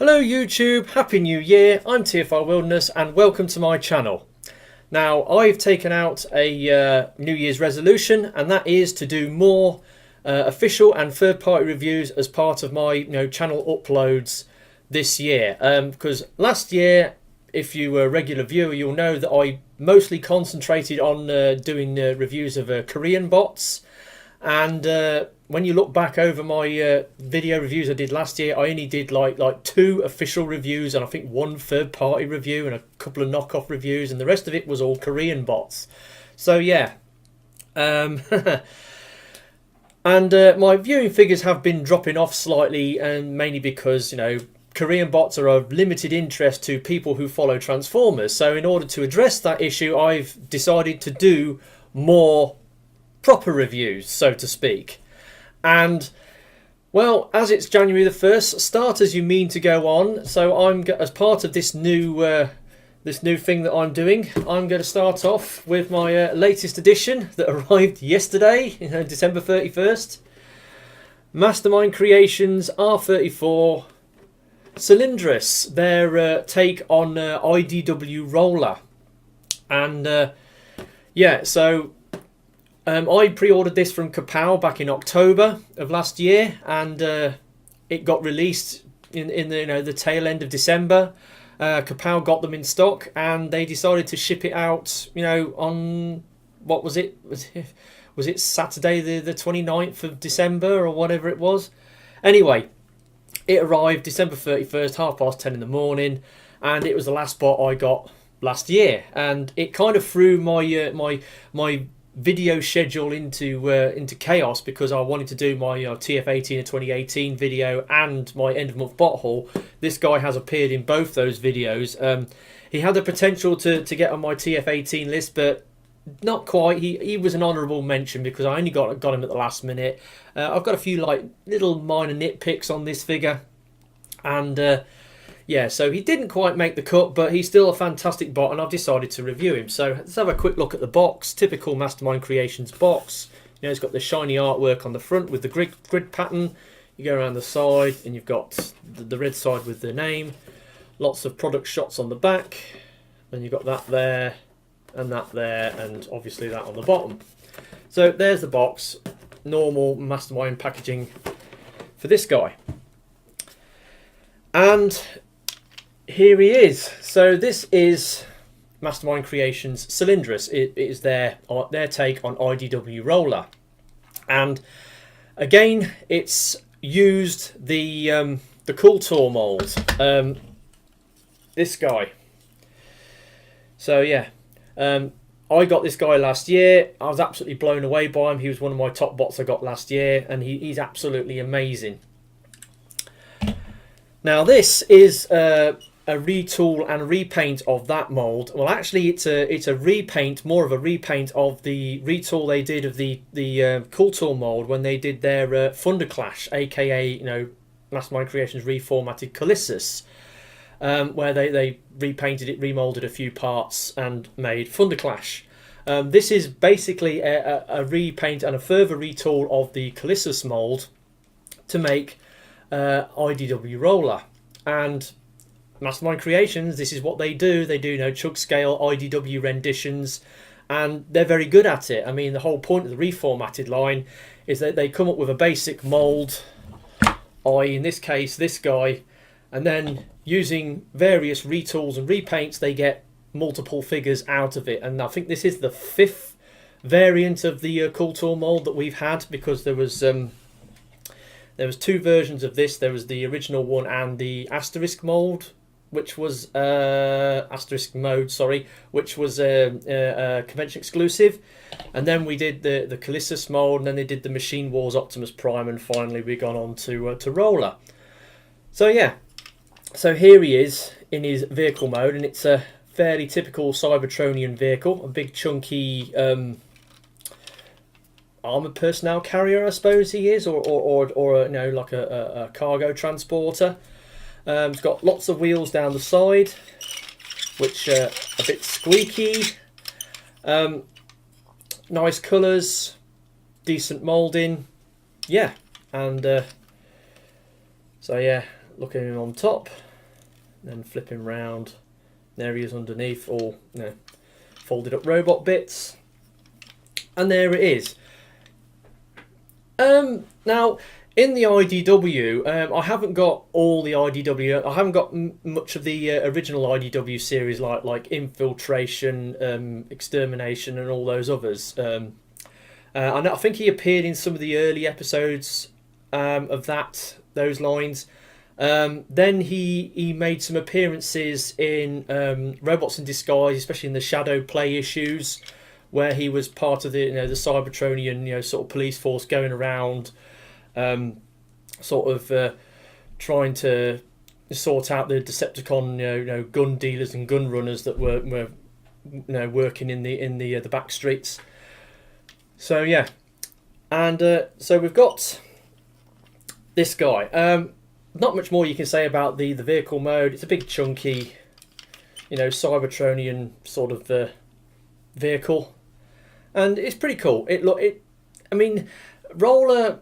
Hello YouTube, Happy New Year, I'm TFR Wilderness and welcome to my channel. Now I've taken out a New Year's resolution, and that is to do more official and third-party reviews as part of my channel uploads this year. Because last year, if you were a regular viewer, you'll know that I mostly concentrated on doing reviews of Korean bots. And when you look back over my video reviews I did last year, I only did like 2 official reviews and I think 1 third-party review and a couple of knockoff reviews, and the rest of it was all Korean bots. So yeah, and my viewing figures have been dropping off slightly, and mainly because Korean bots are of limited interest to people who follow Transformers. So in order to address that issue, I've decided to do more proper reviews, so to speak. And well, as it's January the 1st, start as you mean to go on. So I'm, as part of this new thing that I'm doing, I'm going to start off with my latest edition that arrived yesterday, December 31st. Mastermind Creations R-34 Cylindrus, their take on IDW roller. And yeah, so I pre-ordered this from Kapow back in October of last year, and it got released in the tail end of December. Kapow got them in stock, and they decided to ship it out. On what was it? Was it Saturday the 29th of December or whatever it was? Anyway, it arrived December 31st, 10:30 in the morning, and it was the last bot I got last year, and it kind of threw my video schedule into chaos, because I wanted to do my TF18 of 2018 video and my end of month bot haul. This guy has appeared in both those videos. He had the potential to get on my TF18 list, but not quite. He was an honourable mention because I only got him at the last minute. I've got a few little minor nitpicks on this figure, and yeah, so he didn't quite make the cut, but he's still a fantastic bot, and I've decided to review him. So let's have a quick look at the box. Typical Mastermind Creations box. It's got the shiny artwork on the front with the grid pattern. You go around the side, and you've got the red side with the name. Lots of product shots on the back. And you've got that there, and that there, and obviously that on the bottom. So there's the box. Normal Mastermind packaging for this guy. And here he is. So this is Mastermind Creations Cylindrus. It is their take on IDW roller, and again, it's used the Cool Tour mold. This guy. So yeah, I got this guy last year. I was absolutely blown away by him. He was one of my top bots I got last year, and he's absolutely amazing. Now this is a retool and repaint of that mold. Well, actually, it's a repaint, more of a repaint of the retool they did of the Cool Tour mold when they did their Thunderclash, aka Mastermind Creations reformatted Cylindrus, where they repainted it, remolded a few parts, and made Thunderclash. This is basically a repaint and a further retool of the Cylindrus mold to make IDW roller. And Mastermind Creations, this is what they do. They do chug scale IDW renditions, and they're very good at it. I mean, the whole point of the reformatted line is that they come up with a basic mold, i.e. in this case this guy, and then using various retools and repaints they get multiple figures out of it. And I think this is the 5th variant of the Cool Tour mold that we've had, because there was 2 versions of this. There was the original one and the asterisk mold, which was asterisk mode, sorry, which was a convention exclusive. And then we did the Cylindrus mold, and then they did the Machine Wars Optimus Prime, and finally we gone on to roller. So yeah, so here he is in his vehicle mode, and it's a fairly typical Cybertronian vehicle, a big chunky armoured personnel carrier, I suppose he is, or like a cargo transporter. It's got lots of wheels down the side, which are a bit squeaky. Nice colours, decent moulding, yeah. And so yeah, look at him on top. then flipping round. There he is underneath, all folded up robot bits, and there it is. Now in the IDW, I haven't got all the IDW. I haven't got much of the original IDW series, like Infiltration, Extermination, and all those others. I think he appeared in some of the early episodes of those lines. Then he made some appearances in Robots in Disguise, especially in the Shadow Play issues, where he was part of the the Cybertronian sort of police force going around, trying to sort out the Decepticon gun dealers and gun runners that were working in the back streets. So yeah, and so we've got this guy. Not much more you can say about the vehicle mode. It's a big chunky, Cybertronian sort of vehicle, and it's pretty cool. I mean, Roller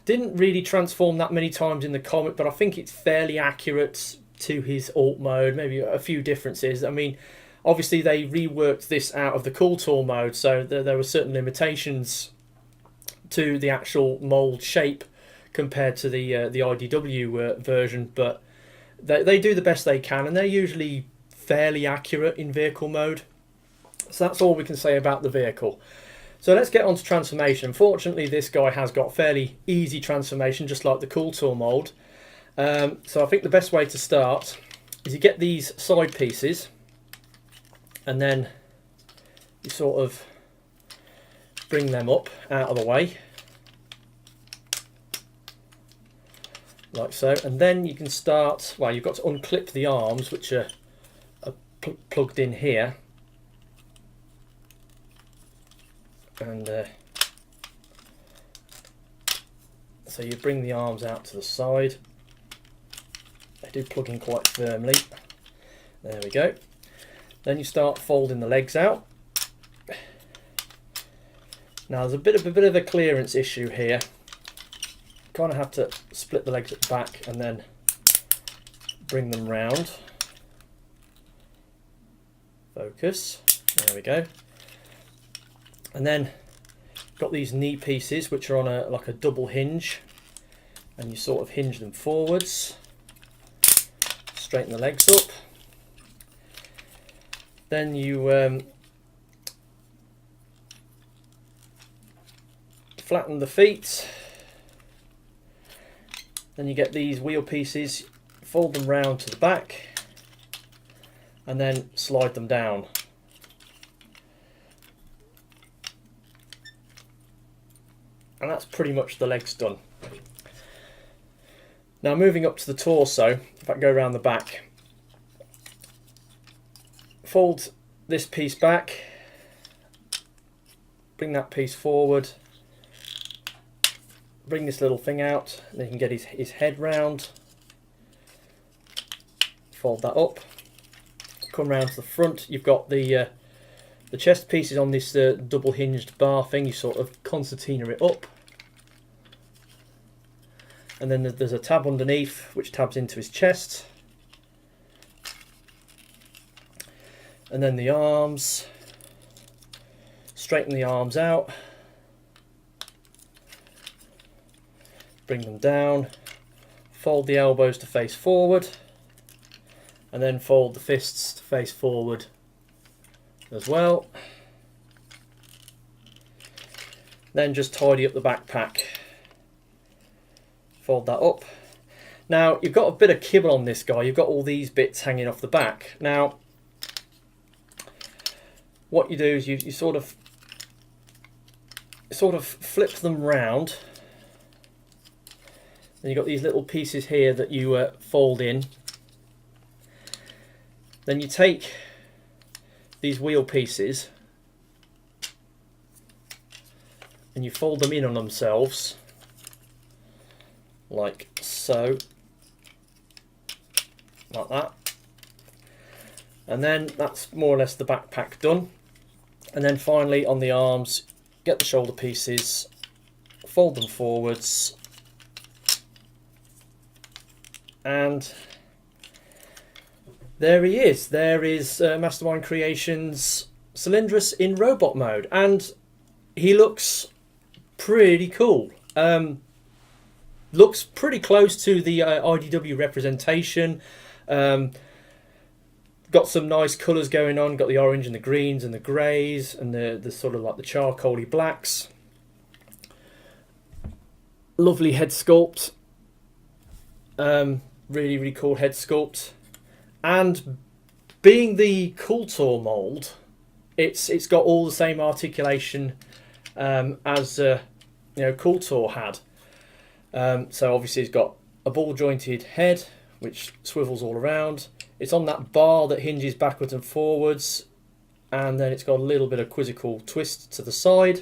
didn't really transform that many times in the comic, but I think it's fairly accurate to his alt mode. Maybe a few differences. I mean, obviously they reworked this out of the Cool Tour mode, so there were certain limitations to the actual mold shape compared to the IDW version, but they do the best they can, and they're usually fairly accurate in vehicle mode. So that's all we can say about the vehicle. So let's get on to transformation. Fortunately, this guy has got fairly easy transformation, just like the Cool Tour mold. So I think the best way to start is you get these side pieces, and then you sort of bring them up out of the way, like so, and then you can start. Well, you've got to unclip the arms, which are plugged in here, and so you bring the arms out to the side. They do plug in quite firmly. There we go. Then you start folding the legs out. Now there's a bit of a clearance issue here. Kind of have to split the legs at the back and then bring them round. Focus. There we go. And then got these knee pieces which are on like a double hinge, and you sort of hinge them forwards. Straighten the legs up. Then you flatten the feet. Then you get these wheel pieces, fold them round to the back, and then slide them down. And that's pretty much the legs done. Now moving up to the torso, if I go around the back, fold this piece back, bring that piece forward, bring this little thing out, and then you can get his head round, fold that up, come round to the front. You've got the chest pieces on this double hinged bar thing. You sort of concertina it up, and then there's a tab underneath which tabs into his chest, and then the arms, straighten the arms out, bring them down, fold the elbows to face forward, and then fold the fists to face forward as well. Then just tidy up the backpack, fold that up. Now you've got a bit of kibble on this guy. You've got all these bits hanging off the back. Now what you do is you sort of flip them round. Then you've got these little pieces here that you fold in. Then you take these wheel pieces and you fold them in on themselves, like so, like that. And then that's more or less the backpack done. And then finally on the arms, get the shoulder pieces, fold them forwards, there he is. There is Mastermind Creations Cylindrus in robot mode, and he looks pretty cool. Looks pretty close to the IDW representation. Got some nice colours going on. Got the orange and the greens and the greys and the sort of like the charcoaly blacks. Lovely head sculpt. Really, really cool head sculpt. And being the Kultor mould, it's got all the same articulation as Kultor had. So obviously it's got a ball jointed head which swivels all around. It's on that bar that hinges backwards and forwards, and then it's got a little bit of quizzical twist to the side.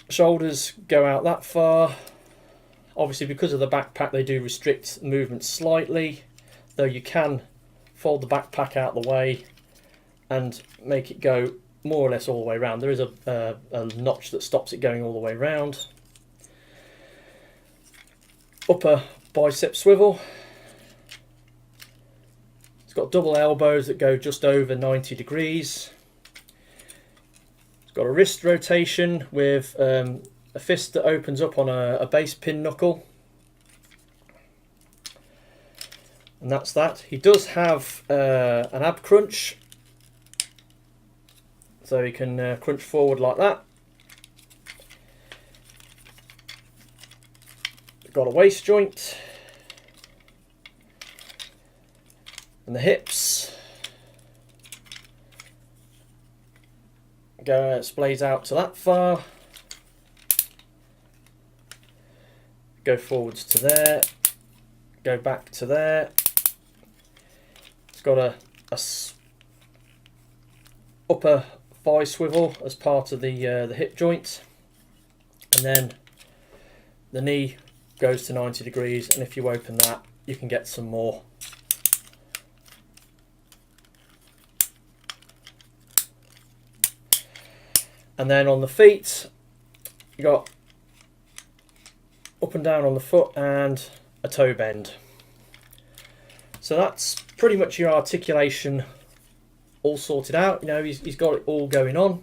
Shoulders go out that far. Obviously because of the backpack they do restrict movement slightly, though you can fold the backpack out the way and make it go more or less all the way around. There is a notch that stops it going all the way around. Upper bicep swivel. It's got double elbows that go just over 90 degrees. It's got a wrist rotation with a fist that opens up on a base pin knuckle. And that's that. He does have an ab crunch. So he can crunch forward like that. Got a waist joint. And the hips. Splays out to that far. Go forwards to there. Go back to there. It's got a upper thigh swivel as part of the hip joint, and then the knee goes to 90 degrees, and if you open that you can get some more. And then on the feet you got up and down on the foot and a toe bend. So that's pretty much your articulation all sorted out. You know, he's got it all going on.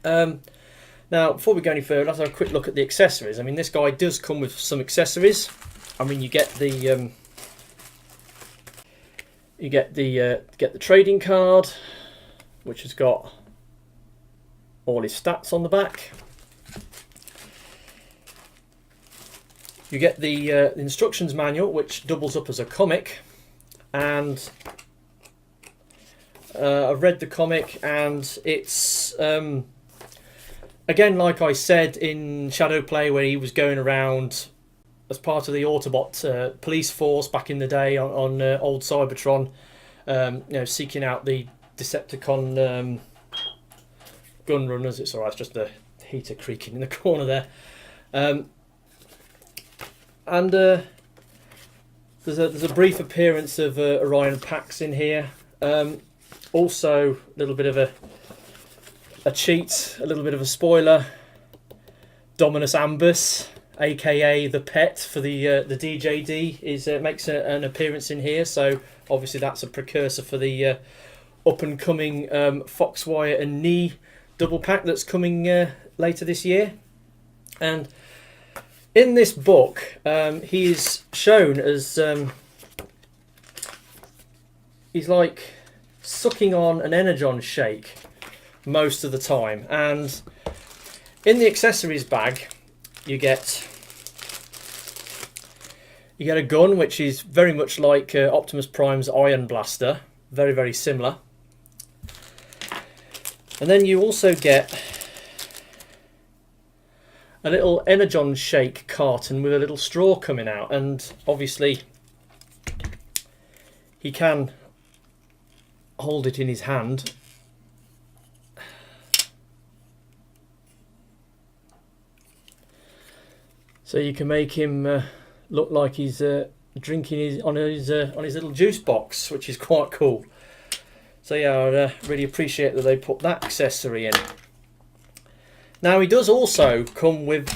Now, before we go any further, let's have a quick look at the accessories. I mean, this guy does come with some accessories. I mean, you get the trading card, which has got all his stats on the back. You get the instructions manual, which doubles up as a comic, and I've read the comic, and it's again, like I said in Shadowplay, where he was going around as part of the Autobot police force back in the day on old Cybertron, seeking out the Decepticon gun runners. It's alright, it's just the heater creaking in the corner there. And there's a brief appearance of Orion Pax in here. Also, a little bit of a cheat, a little bit of a spoiler. Dominus Ambus, aka the pet for the DJD, makes an appearance in here. So obviously that's a precursor for the up and coming Foxwire and Knee double pack that's coming later this year. And in this book, he is shown as he's like sucking on an Energon shake most of the time. And in the accessories bag, you get a gun, which is very much like Optimus Prime's Iron Blaster, very, very similar. And then you also get a little Energon shake carton with a little straw coming out, and obviously he can hold it in his hand. So you can make him look like he's drinking on his little juice box, which is quite cool. So yeah, I really appreciate that they put that accessory in. Now he does also come with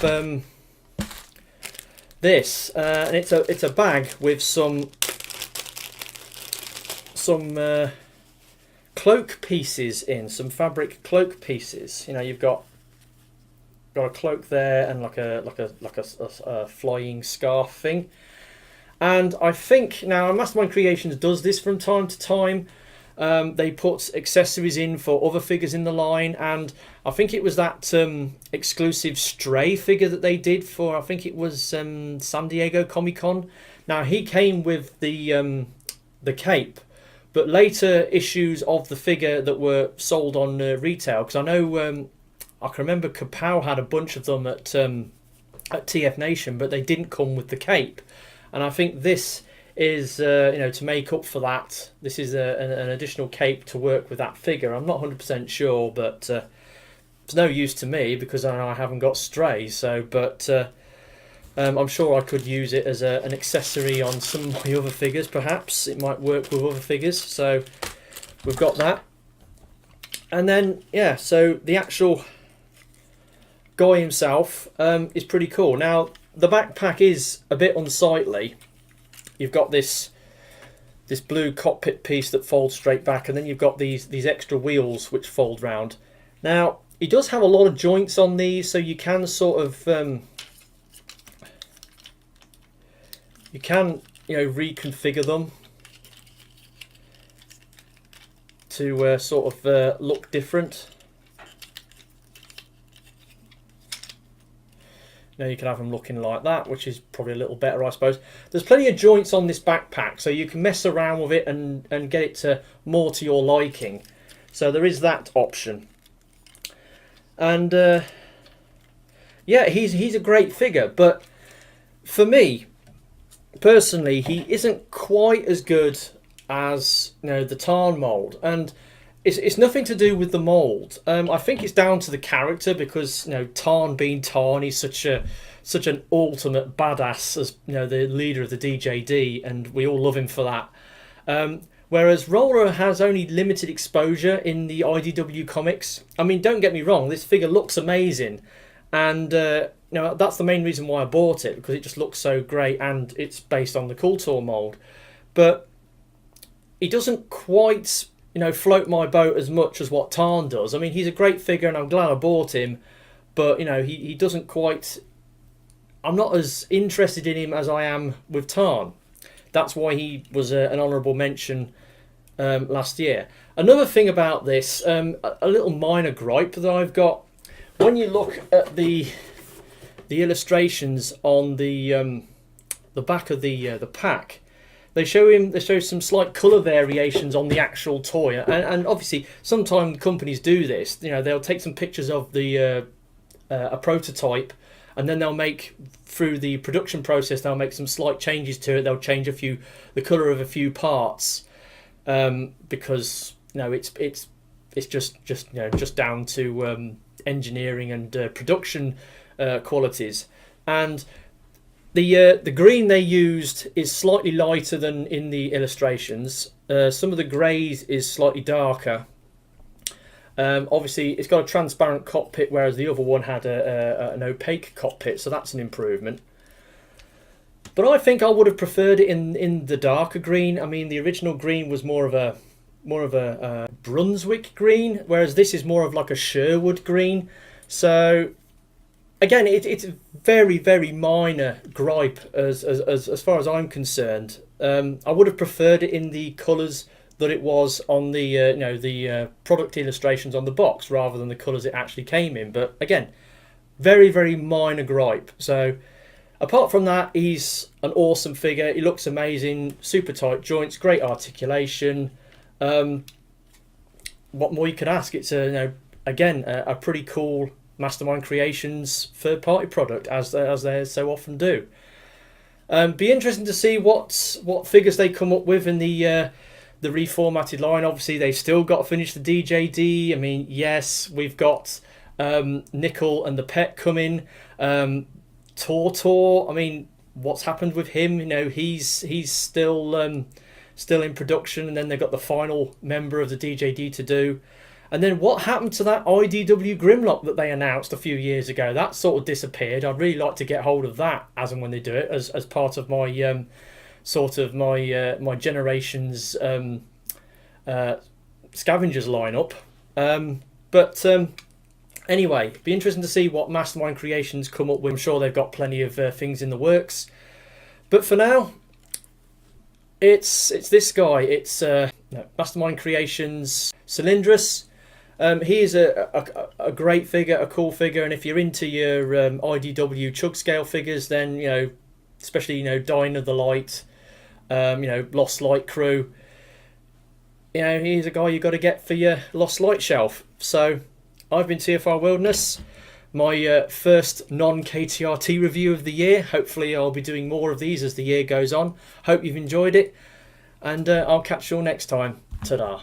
this, and it's a bag with some cloak pieces in, some fabric cloak pieces. You know, you've got a cloak there and like a flying scarf thing. And I think now Mastermind Creations does this from time to time. They put accessories in for other figures in the line, and I think it was that exclusive Stray figure that they did for, I think it was San Diego Comic-Con. Now he came with the cape, but later issues of the figure that were sold on retail, because I know I can remember Kapow had a bunch of them at TF Nation, but they didn't come with the cape. And I think this is, you know, to make up for that. This is an additional cape to work with that figure. I'm not 100% sure, but it's no use to me because I haven't got Stray. So, but I'm sure I could use it as an accessory on some of my other figures. Perhaps it might work with other figures. So we've got that. And then, yeah, so the actual guy himself is pretty cool. Now, the backpack is a bit unsightly. You've got this blue cockpit piece that folds straight back, and then you've got these extra wheels which fold round. Now, he does have a lot of joints on these, so you can sort of you can, you know, reconfigure them to sort of look different. Now you can have them looking like that, which is probably a little better, I suppose. There's plenty of joints on this backpack, so you can mess around with it and get it to more to your liking. So there is that option. And yeah, he's a great figure, but for me personally, he isn't quite as good as, you know, the Tarn mold. And it's nothing to do with the mould. I think it's down to the character, because, you know, Tarn being Tarn, he's such an ultimate badass as, you know, the leader of the DJD, and we all love him for that. Whereas Roller has only limited exposure in the IDW comics. I mean, don't get me wrong, this figure looks amazing, and you know, that's the main reason why I bought it, because it just looks so great, and it's based on the Kultor mould. But he doesn't quite, you know, float my boat as much as what Tarn does. I mean, he's a great figure and I'm glad I bought him, but, you know, he doesn't quite... I'm not as interested in him as I am with Tarn. That's why he was an honourable mention last year. Another thing about this, a little minor gripe that I've got, when you look at the illustrations on the back of the pack, they show some slight colour variations on the actual toy, and obviously sometimes companies do this. You know, they'll take some pictures of the a prototype, and then they'll make, through the production process, they'll make some slight changes to it. They'll change the colour of a few parts, because, you know, it's just you know, just down to engineering and production qualities. And the green they used is slightly lighter than in the illustrations. Some of the greys is slightly darker. Obviously, it's got a transparent cockpit, whereas the other one had an opaque cockpit, so that's an improvement. But I think I would have preferred it in the darker green. I mean, the original green was more of a Brunswick green, whereas this is more of like a Sherwood green. So again, it's a very, very minor gripe as far as I'm concerned. I would have preferred it in the colours that it was on the you know, the product illustrations on the box, rather than the colours it actually came in. But again, very, very minor gripe. So apart from that, he's an awesome figure. He looks amazing, super tight joints, great articulation. What more you could ask? It's a, you know, again, a pretty cool Mastermind Creations third-party product, as they so often do. Be interesting to see what figures they come up with in the reformatted line. Obviously, they've still got to finish the DJD. I mean, yes, we've got Nickel and the Pet coming. Tortor, I mean, what's happened with him? You know, he's still in production, and then they've got the final member of the DJD to do. And then what happened to that IDW Grimlock that they announced a few years ago? That sort of disappeared. I'd really like to get hold of that as and when they do it, as part of my my generation's scavengers lineup. Anyway, be interesting to see what Mastermind Creations come up with. I'm sure they've got plenty of things in the works. But for now, it's this guy. It's Mastermind Creations Cylindrus. He is a great figure, a cool figure, and if you're into your IDW chug scale figures, then especially Dying of the Light, Lost Light crew. He's a guy you've got to get for your Lost Light shelf. So I've been TFR Wilderness, my first non-KTRT review of the year. Hopefully I'll be doing more of these as the year goes on. Hope you've enjoyed it, and I'll catch you all next time. Ta-da.